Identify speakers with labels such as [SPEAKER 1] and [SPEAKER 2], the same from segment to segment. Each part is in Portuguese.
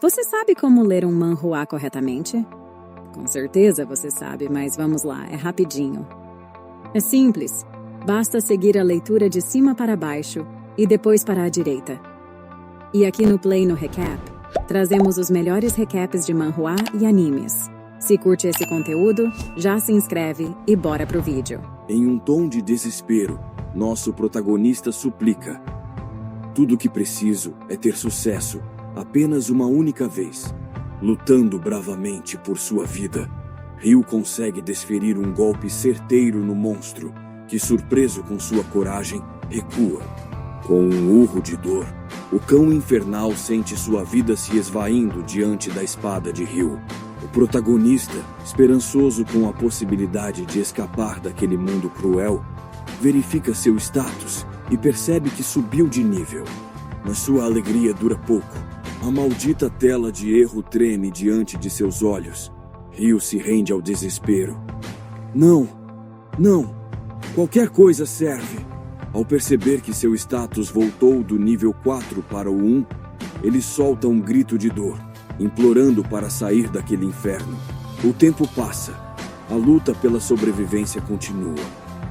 [SPEAKER 1] Você sabe como ler um manhua corretamente? Com certeza você sabe, mas vamos lá, é rapidinho. É simples, basta seguir a leitura de cima para baixo e depois para a direita. E aqui no Play no Recap, trazemos os melhores recaps de manhua e animes. Se curte esse conteúdo, já se inscreve e bora pro vídeo.
[SPEAKER 2] Em um tom de desespero, nosso protagonista suplica: tudo o que preciso é ter sucesso, apenas uma única vez. Lutando bravamente por sua vida, Ryu consegue desferir um golpe certeiro no monstro, que, surpreso com sua coragem, recua. Com um urro de dor, o cão infernal sente sua vida se esvaindo diante da espada de Ryu. O protagonista, esperançoso com a possibilidade de escapar daquele mundo cruel, verifica seu status e percebe que subiu de nível. Mas sua alegria dura pouco. A maldita tela de erro treme diante de seus olhos. Ryu se rende ao desespero. Não! Não! Qualquer coisa serve! Ao perceber que seu status voltou do nível 4 para o 1, ele solta um grito de dor, implorando para sair daquele inferno. O tempo passa. A luta pela sobrevivência continua.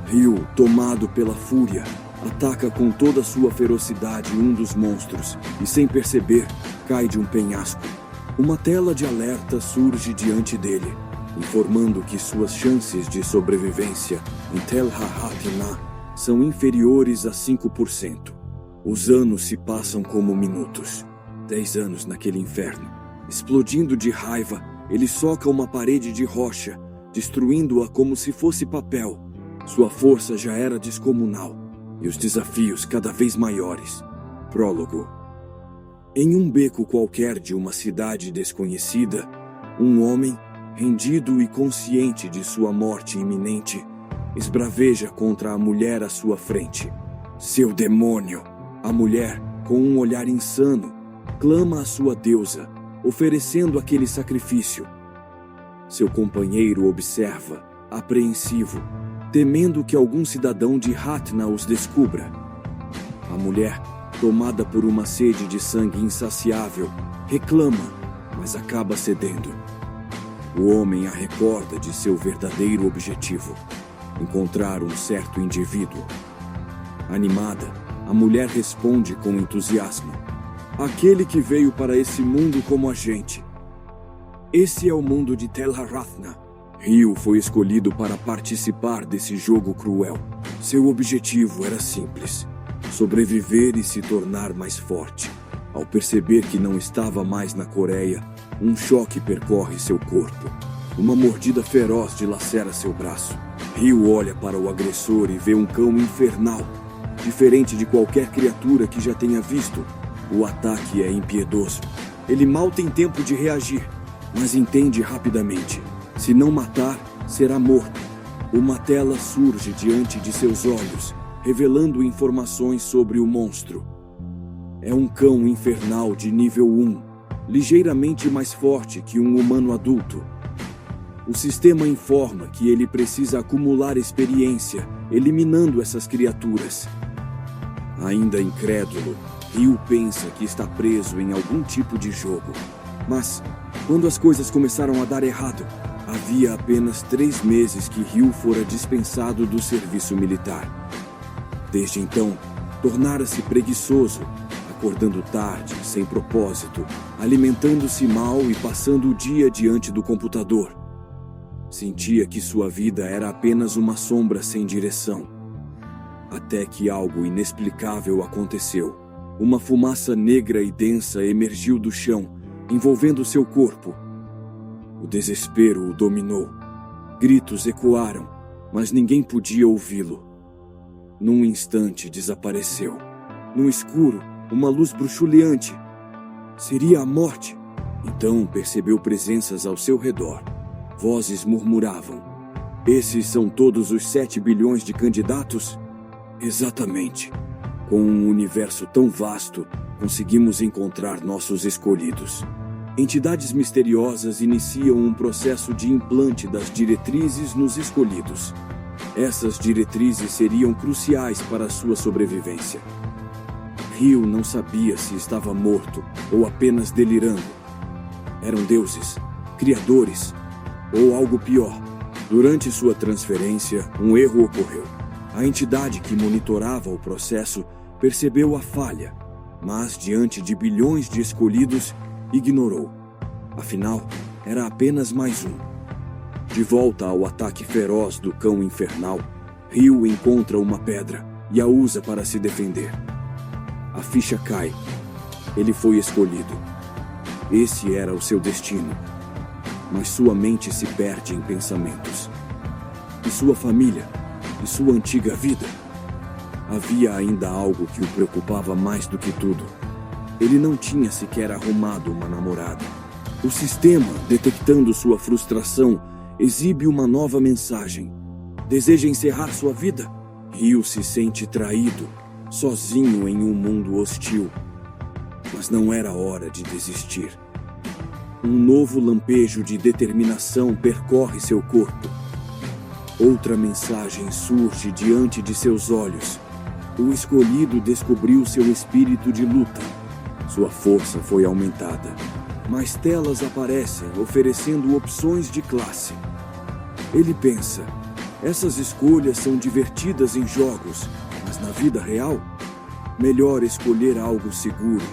[SPEAKER 2] Ryu, tomado pela fúria, ataca com toda sua ferocidade um dos monstros e, sem perceber, cai de um penhasco. Uma tela de alerta surge diante dele, informando que suas chances de sobrevivência em Tel'Harratna são inferiores a 5%. Os anos se passam como minutos. 10 anos naquele inferno. Explodindo de raiva, ele soca uma parede de rocha, destruindo-a como se fosse papel. Sua força já era descomunal, e os desafios cada vez maiores. Prólogo. Em um beco qualquer de uma cidade desconhecida, um homem, rendido e consciente de sua morte iminente, esbraveja contra a mulher à sua frente. Seu demônio! A mulher, com um olhar insano, clama à sua deusa, oferecendo aquele sacrifício. Seu companheiro observa, apreensivo, temendo que algum cidadão de Ratna os descubra. A mulher, tomada por uma sede de sangue insaciável, reclama, mas acaba cedendo. O homem a recorda de seu verdadeiro objetivo: encontrar um certo indivíduo. Animada, a mulher responde com entusiasmo: aquele que veio para esse mundo como a gente. Esse é o mundo de Tel'Harratna. Ryu foi escolhido para participar desse jogo cruel. Seu objetivo era simples: sobreviver e se tornar mais forte. Ao perceber que não estava mais na Coreia, um choque percorre seu corpo. Uma mordida feroz dilacera seu braço. Ryu olha para o agressor e vê um cão infernal. Diferente de qualquer criatura que já tenha visto, o ataque é impiedoso. Ele mal tem tempo de reagir, mas entende rapidamente: se não matar, será morto. Uma tela surge diante de seus olhos, revelando informações sobre o monstro. É um cão infernal de nível 1, ligeiramente mais forte que um humano adulto. O sistema informa que ele precisa acumular experiência, eliminando essas criaturas. Ainda incrédulo, Ryu pensa que está preso em algum tipo de jogo. Mas, quando as coisas começaram a dar errado, havia apenas 3 meses que Ryu fora dispensado do serviço militar. Desde então, tornara-se preguiçoso, acordando tarde, sem propósito, alimentando-se mal e passando o dia diante do computador. Sentia que sua vida era apenas uma sombra sem direção. Até que algo inexplicável aconteceu. Uma fumaça negra e densa emergiu do chão, envolvendo seu corpo. O desespero o dominou. Gritos ecoaram, mas ninguém podia ouvi-lo. Num instante desapareceu. No escuro, uma luz bruxuleante. Seria a morte. Então percebeu presenças ao seu redor. Vozes murmuravam: esses são todos os 7 bilhões de candidatos? Exatamente. Com um universo tão vasto, conseguimos encontrar nossos escolhidos. Entidades misteriosas iniciam um processo de implante das diretrizes nos escolhidos. Essas diretrizes seriam cruciais para a sua sobrevivência. Ryu não sabia se estava morto ou apenas delirando, Eram deuses, criadores, ou algo pior. Durante sua transferência, um erro ocorreu. A entidade que monitorava o processo percebeu a falha, mas diante de bilhões de escolhidos, ignorou. Afinal, era apenas mais um. De volta ao ataque feroz do cão infernal, Ryu encontra uma pedra e a usa para se defender. A ficha cai. Ele foi escolhido. Esse era o seu destino. Mas sua mente se perde em pensamentos. E sua família? E sua antiga vida? Havia ainda algo que o preocupava mais do que tudo. Ele não tinha sequer arrumado uma namorada. O sistema, detectando sua frustração, exibe uma nova mensagem. Deseja encerrar sua vida? Ryu se sente traído, sozinho em um mundo hostil. Mas não era hora de desistir. Um novo lampejo de determinação percorre seu corpo. Outra mensagem surge diante de seus olhos. O escolhido descobriu seu espírito de luta. Sua força foi aumentada. Mais telas aparecem, oferecendo opções de classe. Ele pensa, essas escolhas são divertidas em jogos, mas na vida real? Melhor escolher algo seguro.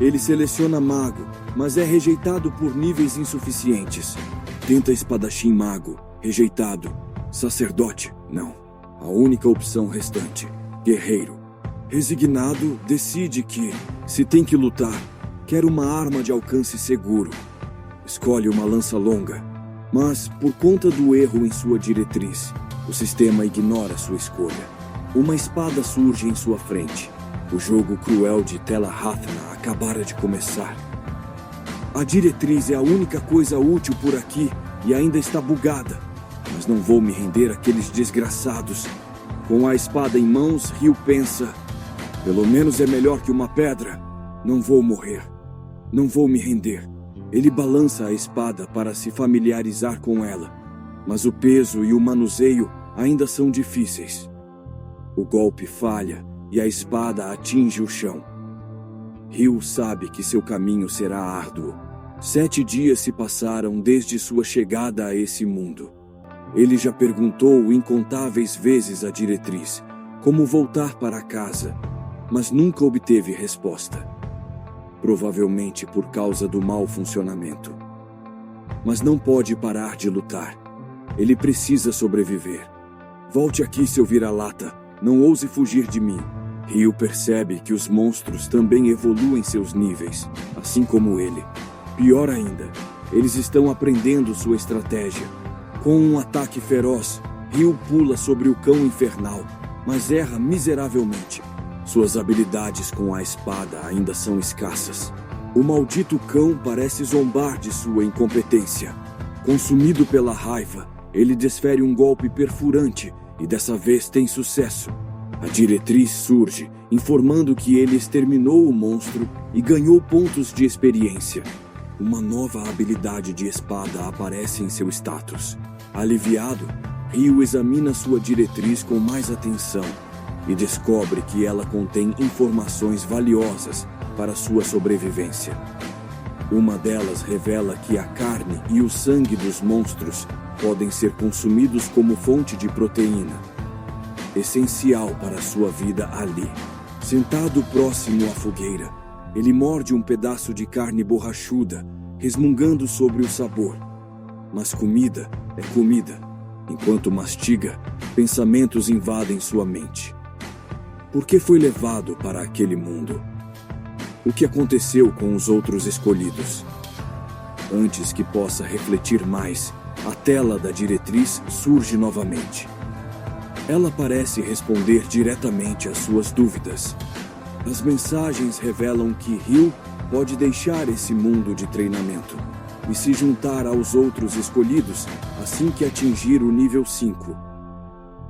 [SPEAKER 2] Ele seleciona mago, mas é rejeitado por níveis insuficientes. Tenta espadachim mago, rejeitado. Sacerdote, não. A única opção restante, guerreiro. Resignado, decide que, se tem que lutar, quer uma arma de alcance seguro. Escolhe uma lança longa, mas, por conta do erro em sua diretriz, o sistema ignora sua escolha. Uma espada surge em sua frente. O jogo cruel de Tel'Aran'ha acabara de começar. A diretriz é a única coisa útil por aqui e ainda está bugada. Mas não vou me render àqueles desgraçados. Com a espada em mãos, Ryu pensa: pelo menos é melhor que uma pedra. Não vou morrer. Não vou me render. Ele balança a espada para se familiarizar com ela. Mas o peso e o manuseio ainda são difíceis. O golpe falha e a espada atinge o chão. Ryu sabe que seu caminho será árduo. 7 dias se passaram desde sua chegada a esse mundo. Ele já perguntou incontáveis vezes à diretriz como voltar para casa, mas nunca obteve resposta. Provavelmente por causa do mau funcionamento. Mas não pode parar de lutar. Ele precisa sobreviver. Volte aqui, seu vira-lata. Não ouse fugir de mim. Ryu percebe que os monstros também evoluem seus níveis, assim como ele. Pior ainda, eles estão aprendendo sua estratégia. Com um ataque feroz, Ryu pula sobre o cão infernal, mas erra miseravelmente. Suas habilidades com a espada ainda são escassas. O maldito cão parece zombar de sua incompetência. Consumido pela raiva, ele desfere um golpe perfurante e dessa vez tem sucesso. A diretriz surge, informando que ele exterminou o monstro e ganhou pontos de experiência. Uma nova habilidade de espada aparece em seu status. Aliviado, Ryu examina sua diretriz com mais atenção e descobre que ela contém informações valiosas para sua sobrevivência. Uma delas revela que a carne e o sangue dos monstros podem ser consumidos como fonte de proteína, essencial para sua vida ali. Sentado próximo à fogueira, ele morde um pedaço de carne borrachuda, resmungando sobre o sabor. Mas comida é comida. Enquanto mastiga, pensamentos invadem sua mente. Por que foi levado para aquele mundo? O que aconteceu com os outros escolhidos? Antes que possa refletir mais, a tela da diretriz surge novamente. Ela parece responder diretamente às suas dúvidas. As mensagens revelam que Ryu pode deixar esse mundo de treinamento e se juntar aos outros escolhidos assim que atingir o nível 5.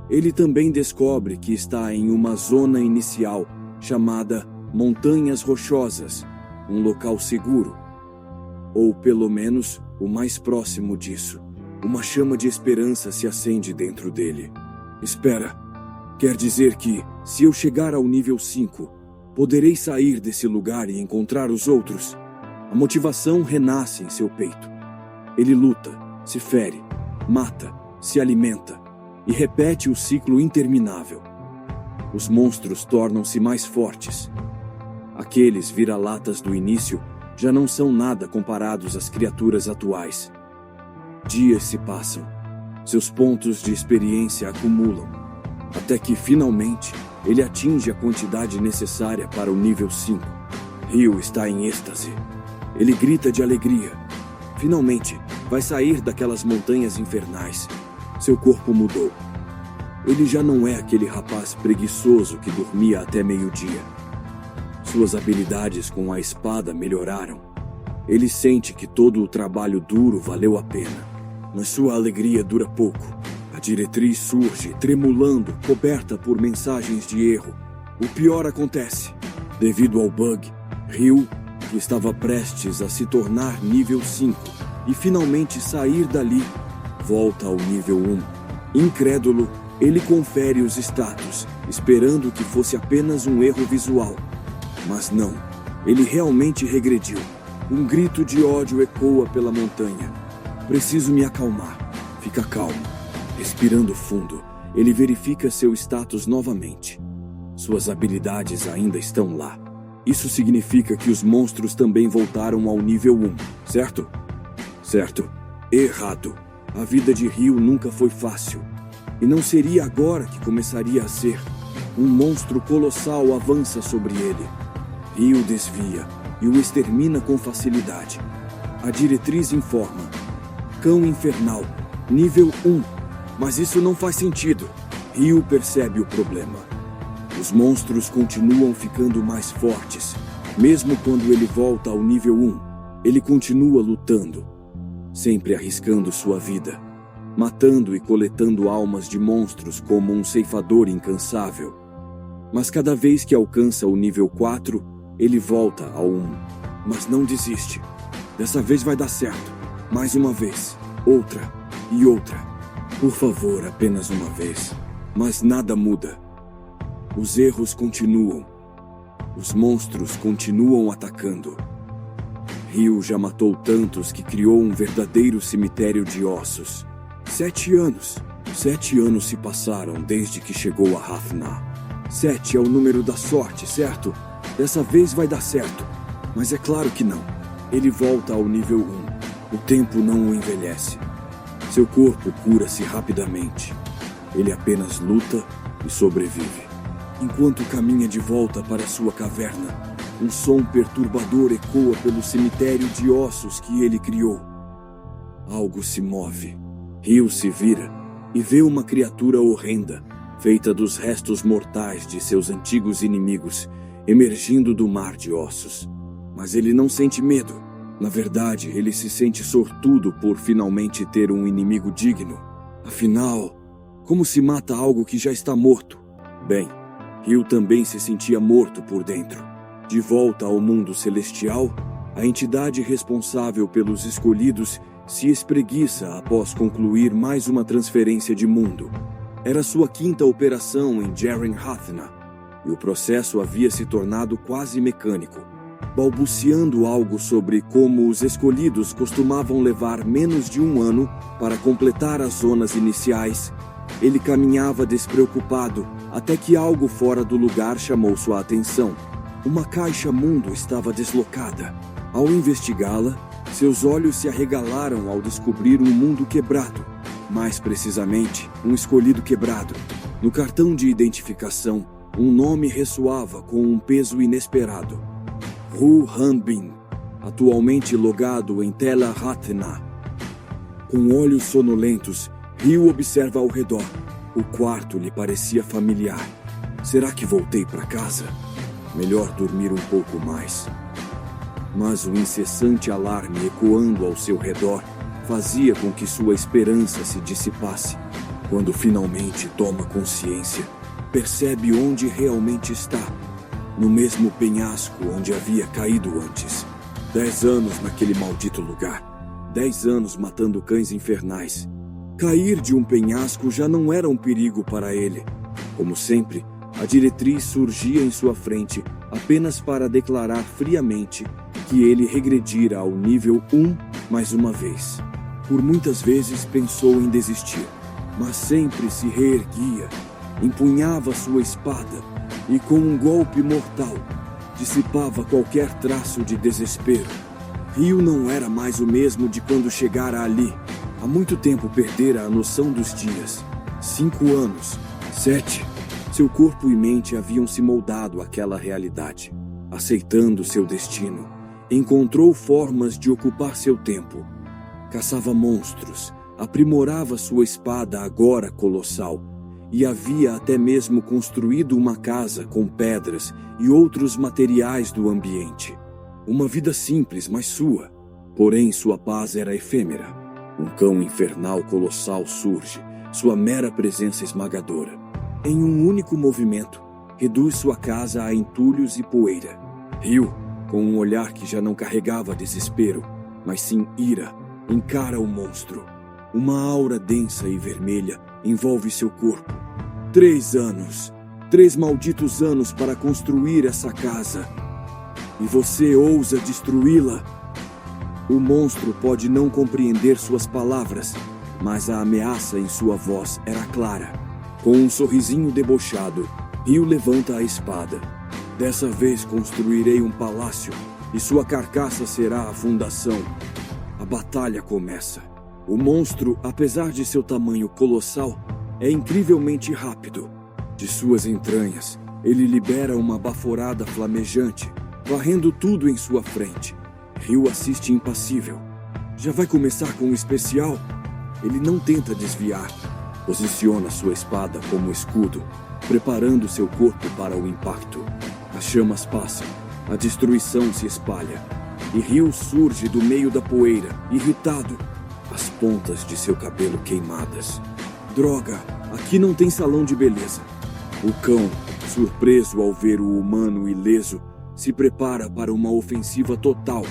[SPEAKER 2] Ele também descobre que está em uma zona inicial chamada Montanhas Rochosas, um local seguro. Ou pelo menos o mais próximo disso. Uma chama de esperança se acende dentro dele. Espera, quer dizer que, se eu chegar ao nível 5, poderei sair desse lugar e encontrar os outros? A motivação renasce em seu peito. Ele luta, se fere, mata, se alimenta e repete o ciclo interminável. Os monstros tornam-se mais fortes. Aqueles vira-latas do início já não são nada comparados às criaturas atuais. Dias se passam. Seus pontos de experiência acumulam, até que, finalmente, ele atinge a quantidade necessária para o nível 5. Ryu está em êxtase. Ele grita de alegria. Finalmente, vai sair daquelas montanhas infernais. Seu corpo mudou. Ele já não é aquele rapaz preguiçoso que dormia até meio-dia. Suas habilidades com a espada melhoraram. Ele sente que todo o trabalho duro valeu a pena. Mas sua alegria dura pouco. A diretriz surge, tremulando, coberta por mensagens de erro. O pior acontece. Devido ao bug, Ryu, que estava prestes a se tornar nível 5 e finalmente sair dali, volta ao nível 1. Incrédulo, ele confere os status, esperando que fosse apenas um erro visual. Mas não, ele realmente regrediu. Um grito de ódio ecoa pela montanha. Preciso me acalmar. Fica calmo. Respirando fundo, ele verifica seu status novamente. Suas habilidades ainda estão lá. Isso significa que os monstros também voltaram ao nível 1, certo? Certo. Errado. A vida de Ryu nunca foi fácil. E não seria agora que começaria a ser. Um monstro colossal avança sobre ele. Ryu desvia e o extermina com facilidade. A diretriz informa: Cão infernal, nível 1. Mas isso não faz sentido. Ryu percebe o problema. Os monstros continuam ficando mais fortes. Mesmo quando ele volta ao nível 1, ele continua lutando, sempre arriscando sua vida, matando e coletando almas de monstros como um ceifador incansável. Mas cada vez que alcança o nível 4, ele volta ao 1. Mas não desiste. Dessa vez vai dar certo. Mais uma vez, outra e outra. Por favor, apenas uma vez. Mas nada muda. Os erros continuam. Os monstros continuam atacando. Ryu já matou tantos que criou um verdadeiro cemitério de ossos. 7 anos. 7 anos se passaram desde que chegou a Hafna. 7 é o número da sorte, certo? Dessa vez vai dar certo. Mas é claro que não. Ele volta ao nível 1. O tempo não o envelhece. Seu corpo cura-se rapidamente. Ele apenas luta e sobrevive. Enquanto caminha de volta para sua caverna, um som perturbador ecoa pelo cemitério de ossos que ele criou. Algo se move. Ryu se vira e vê uma criatura horrenda, feita dos restos mortais de seus antigos inimigos, emergindo do mar de ossos. Mas ele não sente medo. Na verdade, ele se sente sortudo por finalmente ter um inimigo digno. Afinal, como se mata algo que já está morto? Bem, Ryu também se sentia morto por dentro. De volta ao mundo celestial, a entidade responsável pelos escolhidos se espreguiça após concluir mais uma transferência de mundo. Era sua 5ª operação em Jaren Hathna, e o processo havia se tornado quase mecânico, balbuciando algo sobre como os escolhidos costumavam levar menos de 1 ano para completar as zonas iniciais. Ele caminhava despreocupado, até que algo fora do lugar chamou sua atenção. Uma caixa mundo estava deslocada. Ao investigá-la, seus olhos se arregalaram ao descobrir um mundo quebrado. Mais precisamente, um escolhido quebrado. No cartão de identificação, um nome ressoava com um peso inesperado. Ru Hanbin, atualmente logado em Tela Hathna. Com olhos sonolentos, Ryu observa ao redor. O quarto lhe parecia familiar. Será que voltei para casa? Melhor dormir um pouco mais. Mas o incessante alarme ecoando ao seu redor fazia com que sua esperança se dissipasse. Quando finalmente toma consciência, percebe onde realmente está. No mesmo penhasco onde havia caído antes. 10 anos naquele maldito lugar. 10 anos matando cães infernais. Cair de um penhasco já não era um perigo para ele. Como sempre, a diretriz surgia em sua frente apenas para declarar friamente que ele regredira ao nível 1 mais uma vez. Por muitas vezes pensou em desistir, mas sempre se reerguia, empunhava sua espada e, com um golpe mortal, dissipava qualquer traço de desespero. Ryu não era mais o mesmo de quando chegara ali. Há muito tempo perdera a noção dos dias. 5 anos, 7. Seu corpo e mente haviam se moldado àquela realidade. Aceitando seu destino, encontrou formas de ocupar seu tempo. Caçava monstros, aprimorava sua espada agora colossal, e havia até mesmo construído uma casa com pedras e outros materiais do ambiente. Uma vida simples, mas sua. Porém, sua paz era efêmera. Um cão infernal colossal surge, sua mera presença esmagadora. Em um único movimento, reduz sua casa a entulhos e poeira. Ryu, com um olhar que já não carregava desespero, mas sim ira, encara o monstro. Uma aura densa e vermelha envolve seu corpo. 3 anos. 3 malditos anos para construir essa casa. E você ousa destruí-la? O monstro pode não compreender suas palavras, mas a ameaça em sua voz era clara. Com um sorrisinho debochado, Ryu levanta a espada. Dessa vez construirei um palácio, e sua carcaça será a fundação. A batalha começa. O monstro, apesar de seu tamanho colossal, é incrivelmente rápido. De suas entranhas, ele libera uma baforada flamejante, varrendo tudo em sua frente. Ryu assiste impassível. Já vai começar com o especial? Ele não tenta desviar. Posiciona sua espada como escudo, preparando seu corpo para o impacto. As chamas passam, a destruição se espalha, e Ryu surge do meio da poeira, irritado, as pontas de seu cabelo queimadas. Droga, aqui não tem salão de beleza. O cão, surpreso ao ver o humano ileso, se prepara para uma ofensiva total.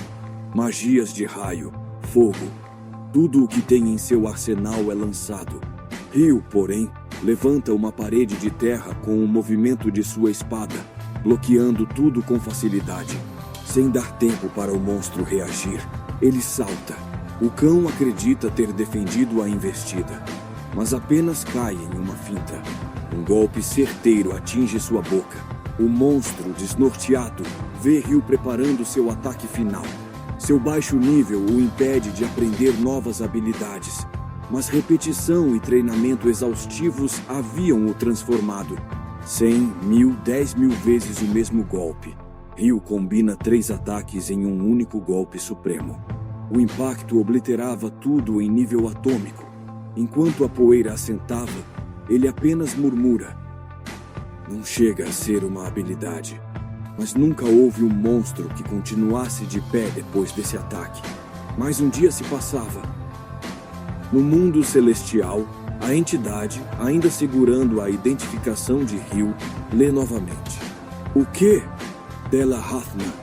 [SPEAKER 2] Magias de raio, fogo, tudo o que tem em seu arsenal é lançado. Ryu, porém, levanta uma parede de terra com o movimento de sua espada, bloqueando tudo com facilidade. Sem dar tempo para o monstro reagir, ele salta. O cão acredita ter defendido a investida, mas apenas cai em uma finta. Um golpe certeiro atinge sua boca. O monstro, desnorteado, vê Ryu preparando seu ataque final. Seu baixo nível o impede de aprender novas habilidades, mas repetição e treinamento exaustivos haviam o transformado. 100, 1000, 10.000 vezes o mesmo golpe. Ryu combina 3 ataques em um único golpe supremo. O impacto obliterava tudo em nível atômico. Enquanto a poeira assentava, ele apenas murmura. Não chega a ser uma habilidade, mas nunca houve um monstro que continuasse de pé depois desse ataque. Mais um dia se passava. No mundo celestial, a entidade, ainda segurando a identificação de Ryu, lê novamente. O quê? Della Hathna.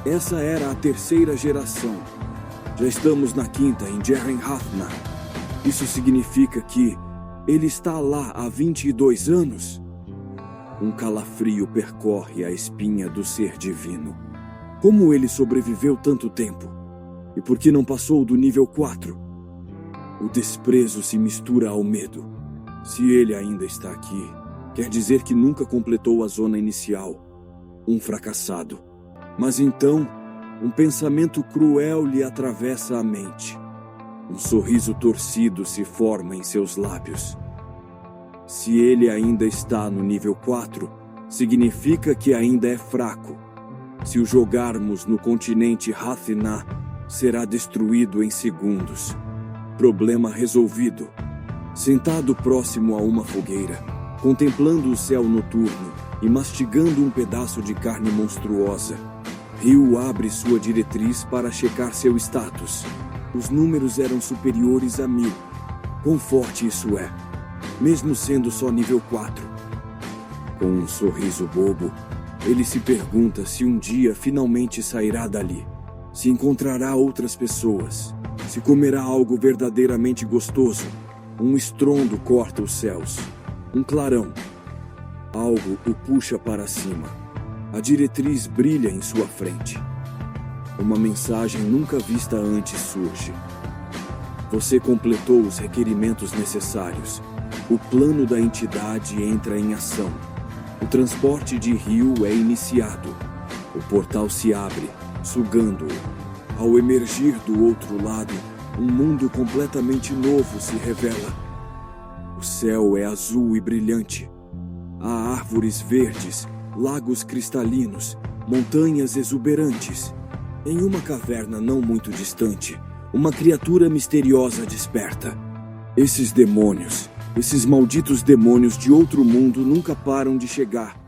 [SPEAKER 2] Essa era a 3ª geração. Já estamos na 5ª em Jeren Hathna. Isso significa que ele está lá há 22 anos? Um calafrio percorre a espinha do ser divino. Como ele sobreviveu tanto tempo? E por que não passou do nível 4? O desprezo se mistura ao medo. Se ele ainda está aqui, quer dizer que nunca completou a zona inicial. Um fracassado. Mas então, um pensamento cruel lhe atravessa a mente. Um sorriso torcido se forma em seus lábios. Se ele ainda está no nível 4, significa que ainda é fraco. Se o jogarmos no continente Hathna, será destruído em segundos. Problema resolvido. Sentado próximo a uma fogueira, contemplando o céu noturno e mastigando um pedaço de carne monstruosa, Ryu abre sua diretriz para checar seu status. Os números eram superiores a 1000. Quão forte isso é? Mesmo sendo só nível 4. Com um sorriso bobo, ele se pergunta se um dia finalmente sairá dali, se encontrará outras pessoas, se comerá algo verdadeiramente gostoso. Um estrondo corta os céus. Um clarão. Algo o puxa para cima. A diretriz brilha em sua frente. uma mensagem nunca vista antes surge. Você completou os requerimentos necessários. O plano da entidade entra em ação. O transporte de Rio é iniciado. O portal se abre, sugando-o. Ao emergir do outro lado, um mundo completamente novo se revela. O céu é azul e brilhante. Há árvores verdes, lagos cristalinos, montanhas exuberantes. Em uma caverna não muito distante, uma criatura misteriosa desperta. Esses demônios, esses malditos demônios de outro mundo nunca param de chegar.